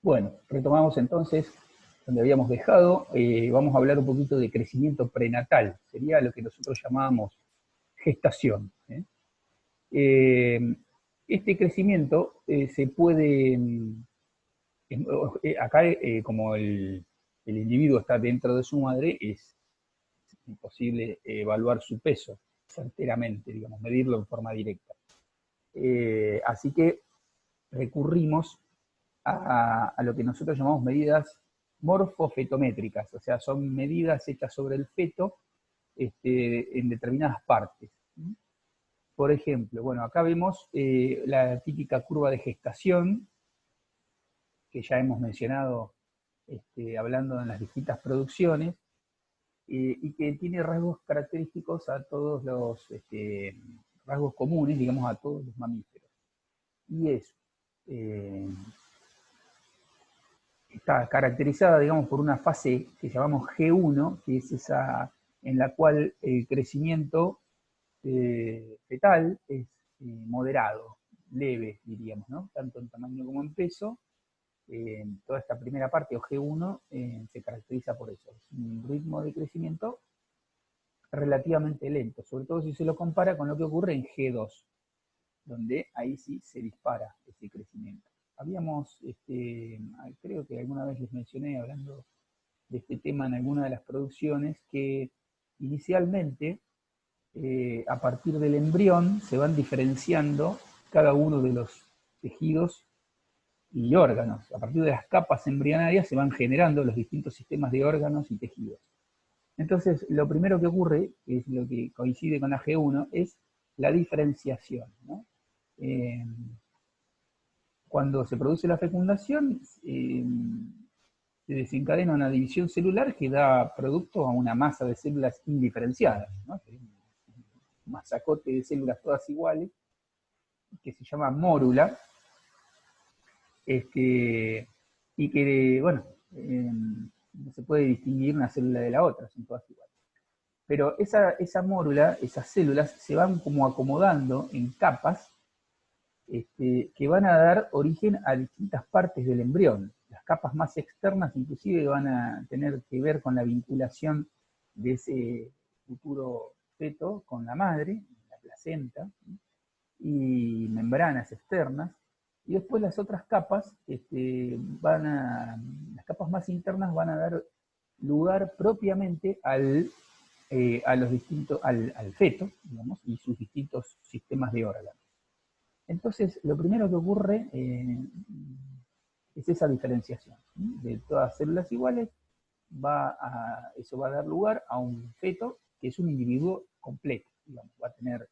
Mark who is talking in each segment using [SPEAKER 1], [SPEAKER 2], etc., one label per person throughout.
[SPEAKER 1] Bueno, retomamos entonces donde habíamos dejado. Vamos a hablar un poquito de crecimiento prenatal. Sería lo que nosotros llamábamos gestación. Este crecimiento se puede, acá como el individuo está dentro de su madre, es imposible evaluar su peso certeramente, digamos, medirlo en forma directa. Así que recurrimos a lo que nosotros llamamos medidas morfofetométricas, o sea, son medidas hechas sobre el feto en determinadas partes. Por ejemplo, bueno, acá vemos la típica curva de gestación, que ya hemos mencionado hablando en las distintas producciones, y que tiene rasgos característicos a todos los rasgos comunes, digamos, a todos los mamíferos. Y es está caracterizada, digamos, por una fase que llamamos G1, que es esa en la cual el crecimiento fetal es moderado, leve, diríamos, ¿no? Tanto en tamaño como en peso. Toda esta primera parte, o G1, se caracteriza por eso. Es un ritmo de crecimiento relativamente lento, sobre todo si se lo compara con lo que ocurre en G2, donde ahí sí se dispara ese crecimiento. Habíamos, creo que alguna vez les mencioné, hablando de este tema en alguna de las producciones, que inicialmente, a partir del embrión, se van diferenciando cada uno de los tejidos y órganos. A partir de las capas embrionarias se van generando los distintos sistemas de órganos y tejidos. Entonces, lo primero que ocurre, que es lo que coincide con la G1, es la diferenciación, ¿no? Cuando se produce la fecundación, se desencadena una división celular que da producto a una masa de células indiferenciadas, ¿no? Un masacote de células todas iguales, que se llama mórula, y que, bueno, no se puede distinguir una célula de la otra, son todas iguales. Pero esa mórula, esas células, se van como acomodando en capas que van a dar origen a distintas partes del embrión. Las capas más externas inclusive van a tener que ver con la vinculación de ese futuro feto con la madre, la placenta, y membranas externas. Y después las otras capas, las capas más internas van a dar lugar propiamente al feto, digamos, y sus distintos sistemas de órganos. Entonces, lo primero que ocurre es esa diferenciación, ¿sí? De todas células iguales, eso va a dar lugar a un feto que es un individuo completo, digamos, va a tener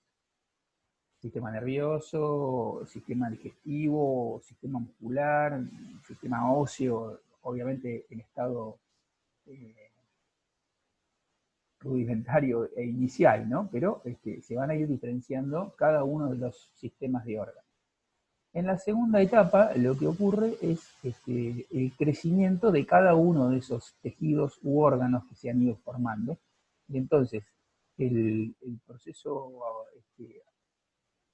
[SPEAKER 1] sistema nervioso, sistema digestivo, sistema muscular, sistema óseo, obviamente en estado rudimentario e inicial, ¿no? Pero se van a ir diferenciando cada uno de los sistemas de órganos. En la segunda etapa lo que ocurre es el crecimiento de cada uno de esos tejidos u órganos que se han ido formando. Y entonces el proceso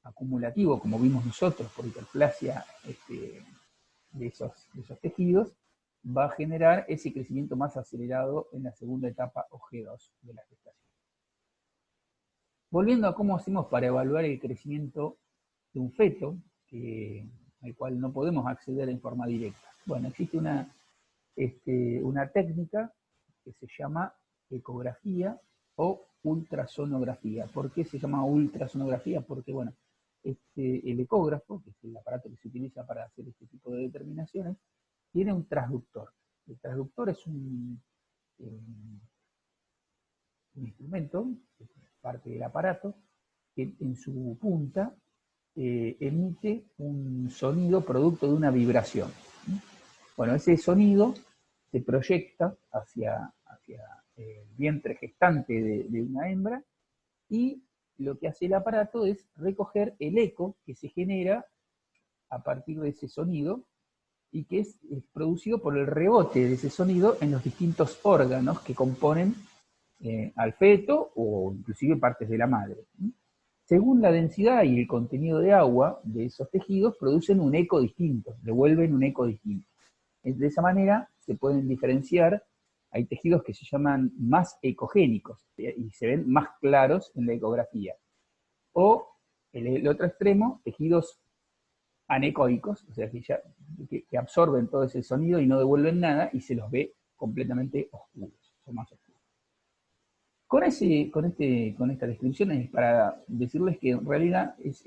[SPEAKER 1] acumulativo, como vimos nosotros, por hiperplasia de esos tejidos, va a generar ese crecimiento más acelerado en la segunda etapa o G2 de la gestación. Volviendo a cómo hacemos para evaluar el crecimiento de un feto, al cual no podemos acceder en forma directa. Bueno, existe una técnica que se llama ecografía o ultrasonografía. ¿Por qué se llama ultrasonografía? Porque, bueno, el ecógrafo, que es el aparato que se utiliza para hacer este tipo de determinaciones, tiene un transductor. El transductor es un instrumento, parte del aparato, que en su punta emite un sonido producto de una vibración. Bueno, ese sonido se proyecta hacia el vientre gestante de una hembra, y lo que hace el aparato es recoger el eco que se genera a partir de ese sonido, y que es producido por el rebote de ese sonido en los distintos órganos que componen al feto o inclusive partes de la madre. Según la densidad y el contenido de agua de esos tejidos, producen un eco distinto, devuelven un eco distinto. De esa manera se pueden diferenciar, hay tejidos que se llaman más ecogénicos y se ven más claros en la ecografía. O el otro extremo, tejidos anecoicos, o sea, que absorben todo ese sonido y no devuelven nada y se los ve completamente oscuros, o más oscuros. Con esta descripción es para decirles que en realidad eso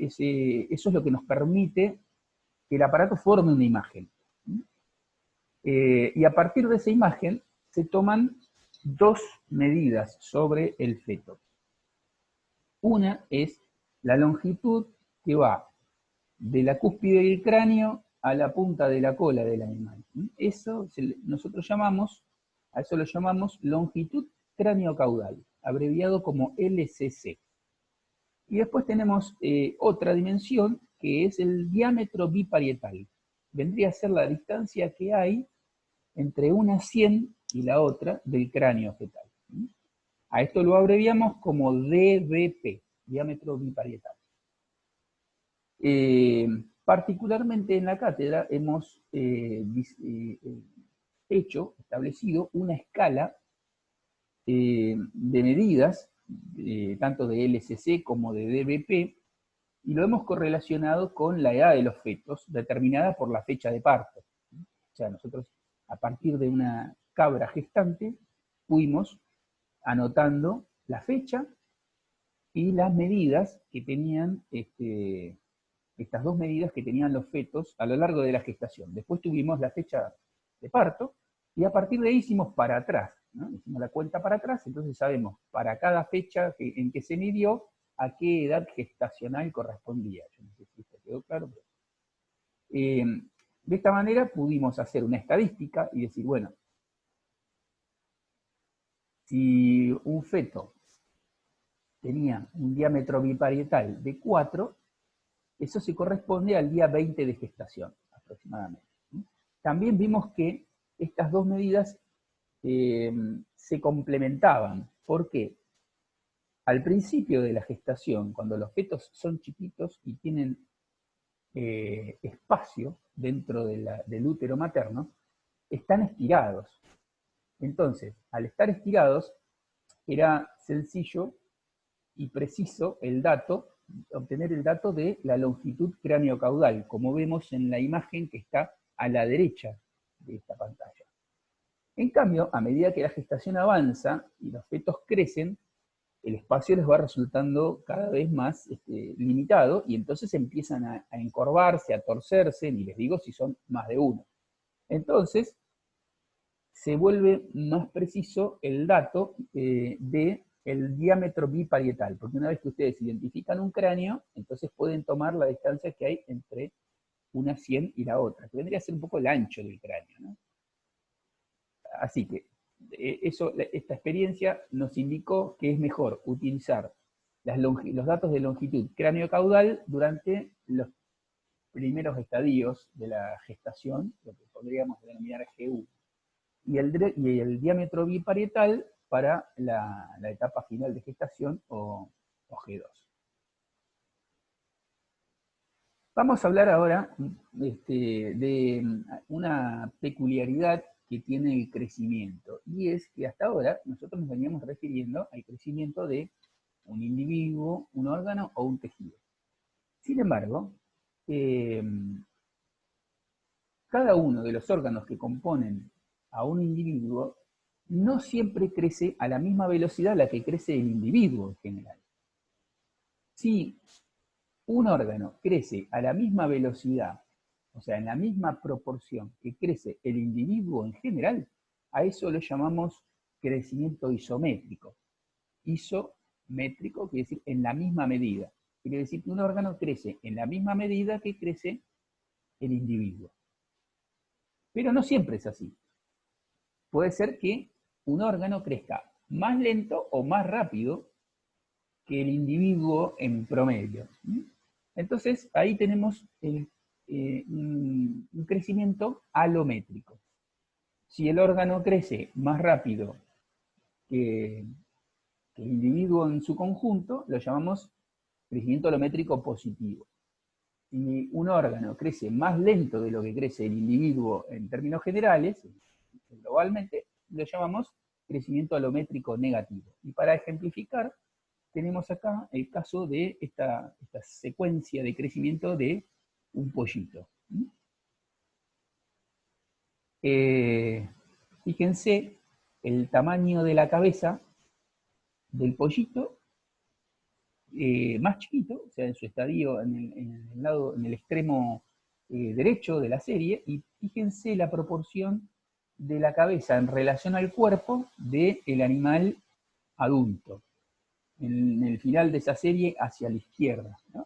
[SPEAKER 1] es lo que nos permite que el aparato forme una imagen. Y a partir de esa imagen se toman dos medidas sobre el feto. Una es la longitud que va de la cúspide del cráneo a la punta de la cola del animal. Eso nosotros a eso lo llamamos longitud cráneo-caudal, abreviado como LCC. Y después tenemos otra dimensión que es el diámetro biparietal. Vendría a ser la distancia que hay entre una sien y la otra del cráneo fetal. A esto lo abreviamos como DBP, diámetro biparietal. Particularmente en la cátedra hemos establecido una escala de medidas, tanto de LCC como de DBP, y lo hemos correlacionado con la edad de los fetos, determinada por la fecha de parto. O sea, nosotros, a partir de una cabra gestante, fuimos anotando la fecha y las medidas que tenían, estas dos medidas que tenían los fetos a lo largo de la gestación. Después tuvimos la fecha de parto, y a partir de ahí hicimos para atrás, ¿no? Hicimos la cuenta para atrás, entonces sabemos para cada fecha en que se midió a qué edad gestacional correspondía. Yo no sé si esto quedó claro, pero de esta manera pudimos hacer una estadística y decir, bueno, si un feto tenía un diámetro biparietal de 4, eso se corresponde al día 20 de gestación, aproximadamente. También vimos que estas dos medidas se complementaban. ¿Por qué? Al principio de la gestación, cuando los fetos son chiquitos y tienen espacio dentro del útero materno, están estirados. Entonces, al estar estirados, era sencillo y preciso obtener el dato de la longitud cráneo-caudal, como vemos en la imagen que está a la derecha de esta pantalla. En cambio, a medida que la gestación avanza y los fetos crecen, el espacio les va resultando cada vez más limitado, y entonces empiezan a encorvarse, a torcerse, ni les digo si son más de uno. Entonces, se vuelve más preciso el dato del diámetro biparietal, porque una vez que ustedes identifican un cráneo, entonces pueden tomar la distancia que hay entre una sien y la otra, que vendría a ser un poco el ancho del cráneo, ¿no? Así que esta experiencia nos indicó que es mejor utilizar los datos de longitud cráneo-caudal durante los primeros estadios de la gestación, lo que podríamos denominar G1, y el diámetro biparietal para la etapa final de gestación o G2. Vamos a hablar ahora de una peculiaridad que tiene el crecimiento, y es que hasta ahora nosotros nos veníamos refiriendo al crecimiento de un individuo, un órgano o un tejido. Sin embargo, cada uno de los órganos que componen a un individuo no siempre crece a la misma velocidad a la que crece el individuo en general. Si un órgano crece a la misma velocidad, o sea, en la misma proporción que crece el individuo en general, a eso lo llamamos crecimiento isométrico. Isométrico quiere decir en la misma medida. Quiere decir que un órgano crece en la misma medida que crece el individuo. Pero no siempre es así. Puede ser que un órgano crezca más lento o más rápido que el individuo en promedio. Entonces, ahí tenemos un crecimiento alométrico. Si el órgano crece más rápido que el individuo en su conjunto, lo llamamos crecimiento alométrico positivo. si un órgano crece más lento de lo que crece el individuo en términos generales, globalmente, lo llamamos crecimiento alométrico negativo. Y para ejemplificar, tenemos acá el caso de esta secuencia de crecimiento de un pollito. Fíjense el tamaño de la cabeza del pollito, más chiquito, o sea, en su estadio en el extremo derecho de la serie, y fíjense la proporción de la cabeza en relación al cuerpo del animal adulto, en el final de esa serie hacia la izquierda, ¿no?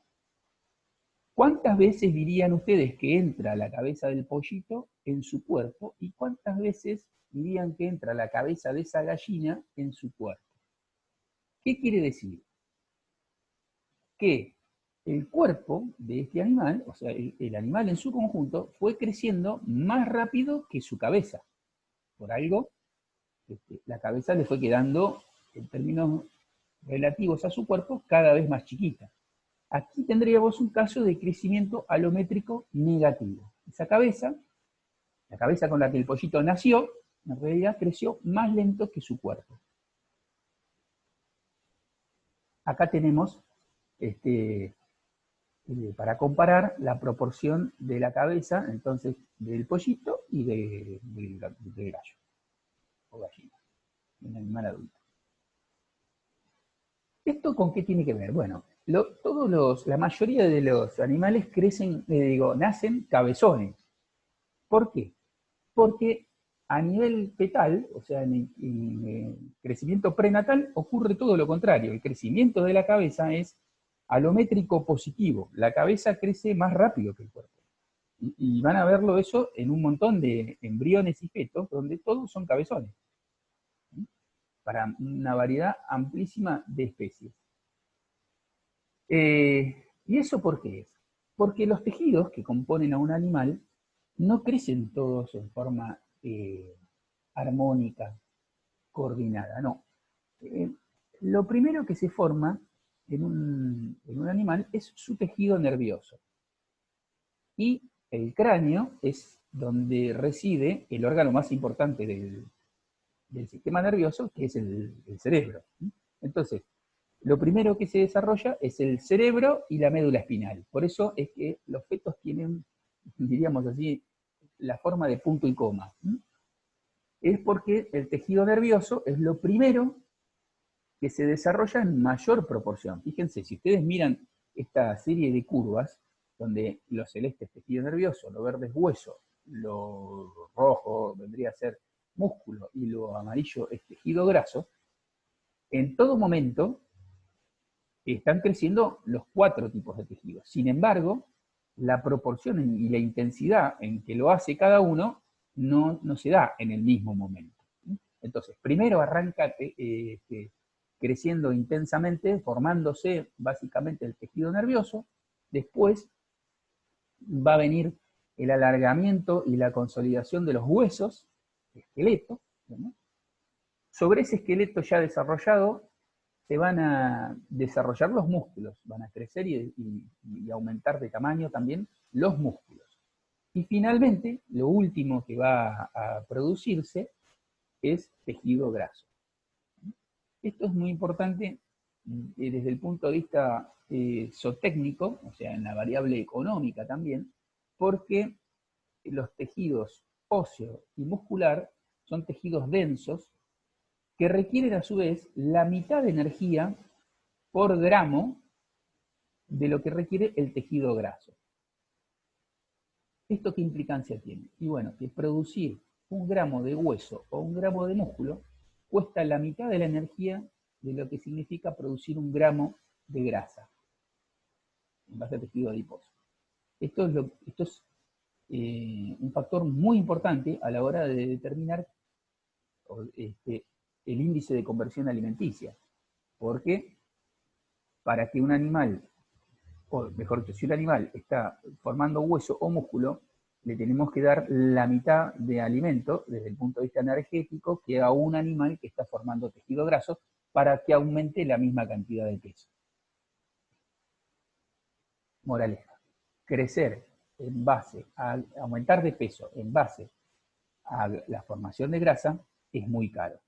[SPEAKER 1] ¿Cuántas veces dirían ustedes que entra la cabeza del pollito en su cuerpo y cuántas veces dirían que entra la cabeza de esa gallina en su cuerpo? ¿Qué quiere decir? Que el cuerpo de este animal, o sea, el animal en su conjunto, fue creciendo más rápido que su cabeza. Por algo, la cabeza le fue quedando, en términos relativos a su cuerpo, cada vez más chiquita. Aquí tendríamos un caso de crecimiento alométrico negativo. Esa cabeza, la cabeza con la que el pollito nació, en realidad creció más lento que su cuerpo. Acá tenemos, para comparar la proporción de la cabeza, entonces, del pollito y del gallo, o gallina, un animal adulto. ¿Esto con qué tiene que ver? Bueno, la mayoría de los animales nacen cabezones. ¿Por qué? Porque a nivel fetal, o sea, en el crecimiento prenatal, ocurre todo lo contrario. El crecimiento de la cabeza es alométrico positivo. La cabeza crece más rápido que el cuerpo. Y van a verlo eso en un montón de embriones y fetos, donde todos son cabezones, para una variedad amplísima de especies. ¿Y eso por qué es? Porque los tejidos que componen a un animal no crecen todos en forma armónica, coordinada, no. Lo primero que se forma en un animal es su tejido nervioso. Y el cráneo es donde reside el órgano más importante del sistema nervioso, que es el cerebro. Entonces, lo primero que se desarrolla es el cerebro y la médula espinal. Por eso es que los fetos tienen, diríamos así, la forma de punto y coma. Es porque el tejido nervioso es lo primero que se desarrolla en mayor proporción. Fíjense, si ustedes miran esta serie de curvas, donde lo celeste es tejido nervioso, lo verde es hueso, lo rojo vendría a ser músculo y lo amarillo es tejido graso, en todo momento están creciendo los 4 tipos de tejidos. Sin embargo, la proporción y la intensidad en que lo hace cada uno no se da en el mismo momento. Entonces, primero arranca creciendo intensamente, formándose básicamente el tejido nervioso, después va a venir el alargamiento y la consolidación de los huesos, el esqueleto, ¿no? Sobre ese esqueleto ya desarrollado se van a desarrollar los músculos, van a crecer y aumentar de tamaño también los músculos. Y finalmente, lo último que va a producirse es tejido graso. Esto es muy importante desde el punto de vista zootécnico, o sea, en la variable económica también, porque los tejidos óseo y muscular son tejidos densos que requieren a su vez la mitad de energía por gramo de lo que requiere el tejido graso. ¿Esto qué implicancia tiene? Y bueno, que producir 1 gramo de hueso o 1 gramo de músculo cuesta la mitad de la energía de lo que significa producir 1 gramo de grasa en base a tejido adiposo. Esto es un factor muy importante a la hora de determinar el índice de conversión alimenticia, porque para que un animal, o mejor dicho, si un animal está formando hueso o músculo, le tenemos que dar la mitad de alimento desde el punto de vista energético que a un animal que está formando tejido graso para que aumente la misma cantidad de peso. Moraleja. crecer en base a aumentar de peso en base a la formación de grasa es muy caro.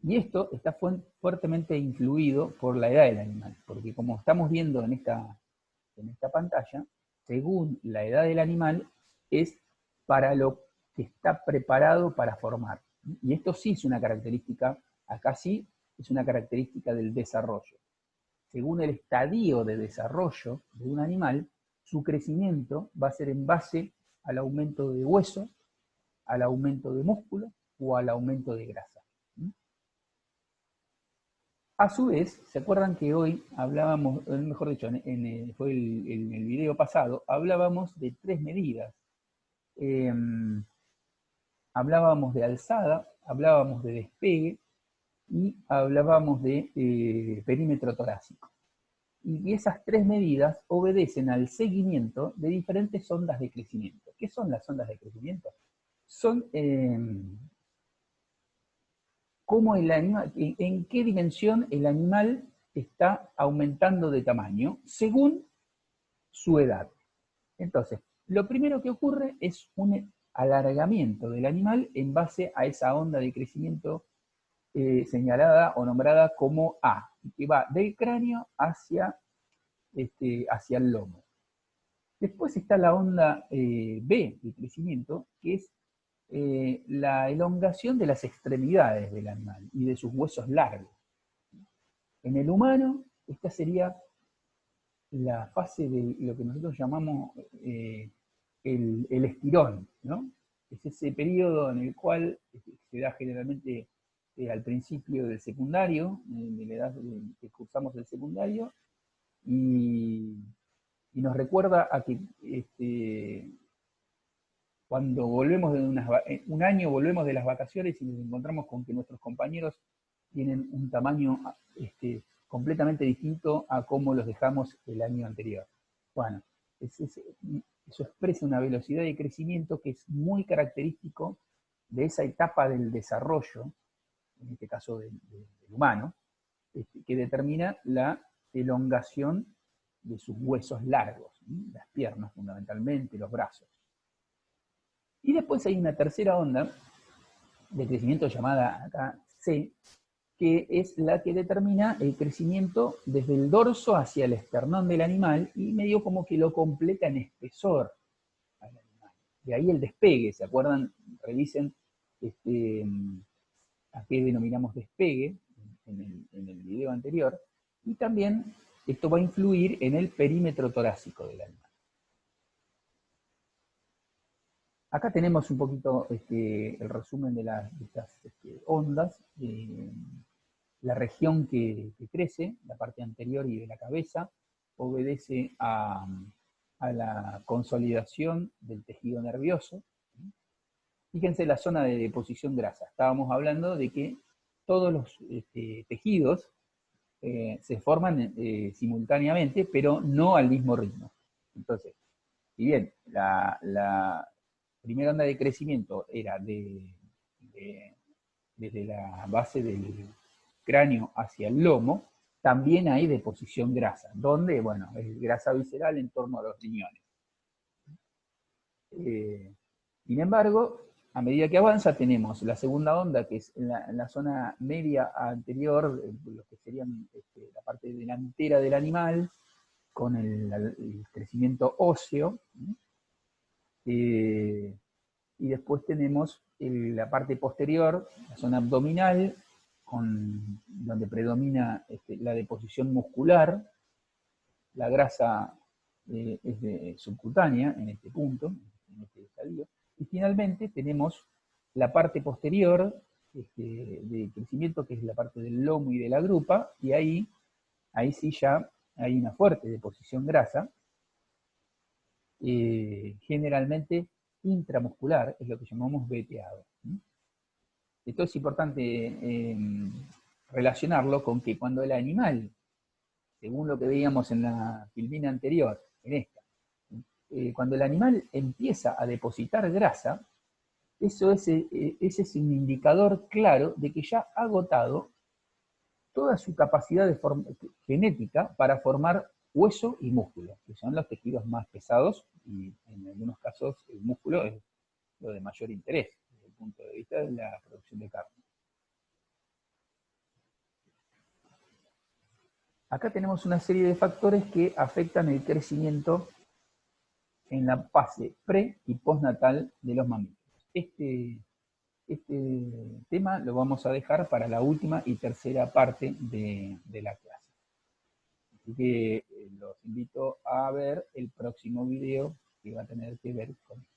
[SPEAKER 1] Y esto está fuertemente influido por la edad del animal, porque como estamos viendo en esta pantalla, según la edad del animal, es para lo que está preparado para formar. Y esto sí es una característica, acá sí es una característica del desarrollo. Según el estadio de desarrollo de un animal, su crecimiento va a ser en base al aumento de hueso, al aumento de músculo o al aumento de grasa. A su vez, ¿se acuerdan que hoy hablábamos, mejor dicho, fue en el video pasado, hablábamos de 3 medidas? Hablábamos de alzada, hablábamos de despegue y hablábamos de perímetro torácico. Y esas 3 medidas obedecen al seguimiento de diferentes ondas de crecimiento. ¿Qué son las ondas de crecimiento? Son cómo el animal, en qué dimensión el animal está aumentando de tamaño según su edad. Entonces, lo primero que ocurre es un alargamiento del animal en base a esa onda de crecimiento señalada o nombrada como A, que va del cráneo hacia el lomo. Después está la onda B de crecimiento, que es la elongación de las extremidades del animal y de sus huesos largos. En el humano, esta sería la fase de lo que nosotros llamamos el estirón, ¿no? Es ese periodo en el cual se da generalmente al principio del secundario, de la edad que cursamos el secundario, y nos recuerda a que cuando volvemos de un año, volvemos de las vacaciones y nos encontramos con que nuestros compañeros tienen un tamaño completamente distinto a cómo los dejamos el año anterior. Bueno, eso expresa una velocidad de crecimiento que es muy característico de esa etapa del desarrollo, en este caso del humano, que determina la elongación de sus huesos largos, las piernas fundamentalmente, los brazos. Y después hay una tercera onda de crecimiento llamada acá C, que es la que determina el crecimiento desde el dorso hacia el esternón del animal y medio como que lo completa en espesor al animal. De ahí el despegue, ¿se acuerdan? Revisen a qué denominamos despegue en el video anterior. Y también esto va a influir en el perímetro torácico del animal. Acá tenemos un poquito el resumen de estas ondas. La región que crece, la parte anterior y de la cabeza, obedece a la consolidación del tejido nervioso. Fíjense la zona de deposición grasa. Estábamos hablando de que todos los tejidos se forman simultáneamente, pero no al mismo ritmo. Entonces, si bien la primera onda de crecimiento era desde la base del cráneo hacia el lomo, también hay deposición grasa, donde, bueno, es grasa visceral en torno a los riñones. Sin embargo, a medida que avanza, tenemos la segunda onda, que es en la zona media anterior, lo que serían la parte delantera del animal, con el crecimiento óseo. Y después tenemos la parte posterior, la zona abdominal, donde predomina la deposición muscular. La grasa es subcutánea en este punto, en este estadio. Y finalmente tenemos la parte posterior de crecimiento, que es la parte del lomo y de la grupa, y ahí sí ya hay una fuerte deposición grasa, generalmente intramuscular, es lo que llamamos veteado. Esto es importante relacionarlo con que cuando el animal, según lo que veíamos en la filmina anterior, en esta, cuando el animal empieza a depositar grasa, ese es un indicador claro de que ya ha agotado toda su capacidad genética para formar hueso y músculo, que son los tejidos más pesados, y en algunos casos el músculo es lo de mayor interés desde el punto de vista de la producción de carne. Acá tenemos una serie de factores que afectan el crecimiento en la fase pre y postnatal de los mamíferos. Este tema lo vamos a dejar para la última y tercera parte de la clase. Así que los invito a ver el próximo video que va a tener que ver con esto.